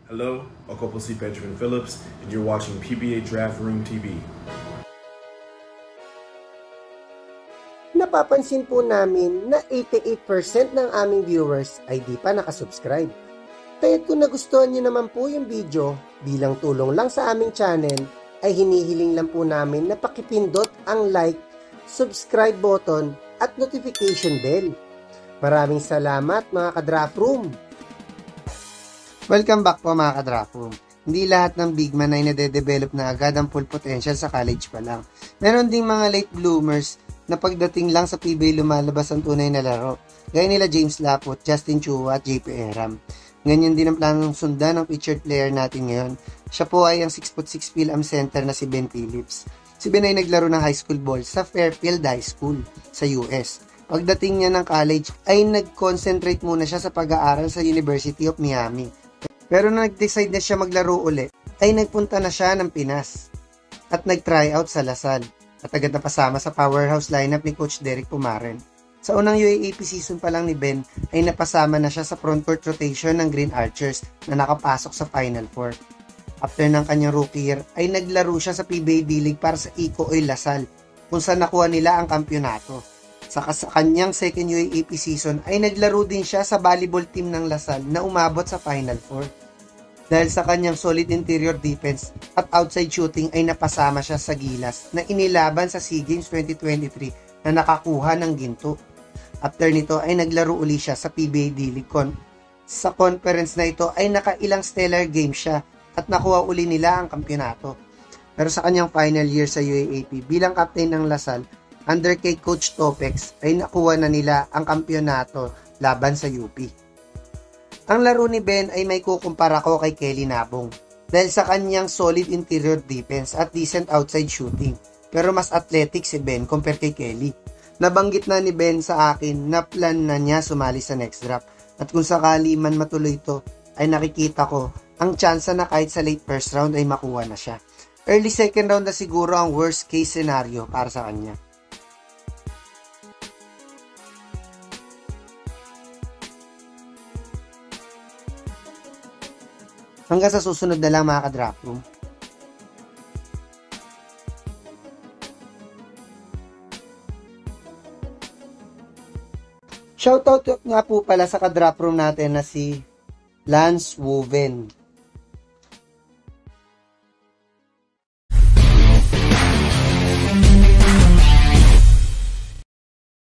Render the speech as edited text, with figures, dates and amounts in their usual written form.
Hello, ako po si Benjamin Phillips, and you're watching PBA Draft Room TV. Napapansin po namin na 88% ng aming viewers ay di pa nakasubscribe. Kaya't kung nagustuhan niyo naman po yung video, bilang tulong lang sa aming channel, ay hinihiling lang po namin na pakipindot ang like, subscribe button at notification bell. Maraming salamat mga ka-Draft Room! Welcome back po mga ka-Draft Room. Hindi lahat ng big man ay nade-develop na agad ang full potential sa college pa lang. Meron ding mga late bloomers na pagdating lang sa PBA lumalabas ang tunay na laro. Gaya nila James Laput, Justin Chua at JP Eram. Ganyan din ang planong sundan ng featured player natin ngayon. Siya po ay ang 6'6" Phil-Am center na si Ben Phillips. Si Ben ay naglaro ng high school ball sa Fairfield High School sa US. Pagdating niya ng college ay nag-concentrate muna siya sa pag-aaral sa University of Miami. Pero nung nag-decide na siya maglaro uli, ay nagpunta na siya ng Pinas at nag-tryout sa Lasal at agad na pasama sa powerhouse lineup ni Coach Derek Pumaren. Sa unang UAAP season pa lang ni Ben ay napasama na siya sa frontcourt rotation ng Green Archers na nakapasok sa Final Four. After ng kanyang rookie year ay naglaro siya sa PBA D-League para sa Ico Oil Lasal kung saan nakuha nila ang kampyonato. Saka sa kanyang second UAAP season ay naglaro din siya sa volleyball team ng Lasal na umabot sa Final Four. Dahil sa kanyang solid interior defense at outside shooting ay napasama siya sa Gilas na inilaban sa SEA Games 2023 na nakakuha ng ginto. After nito ay naglaro uli siya sa PBA D-League Sa conference na ito ay nakailang stellar games siya at nakuha uli nila ang kampyonato. Pero sa kanyang final year sa UAAP bilang captain ng Lasal, under kay Coach Topex ay nakuha na nila ang kampyonato laban sa UP. Ang laro ni Ben ay may kukumpara ko kay Kelly Nabong dahil sa kanyang solid interior defense at decent outside shooting. Pero mas athletic si Ben compare kay Kelly. Nabanggit na ni Ben sa akin na plan na niya sumali sa next draft at kung sakali man matuloy ito ay nakikita ko ang tsansa na kahit sa late first round ay makuha na siya. Early second round na siguro ang worst case scenario para sa kanya. Hanggang sa susunod na lang mga ka-Draft Room. Shoutout nga po pala sa ka-Draft Room natin na si Lance Woven.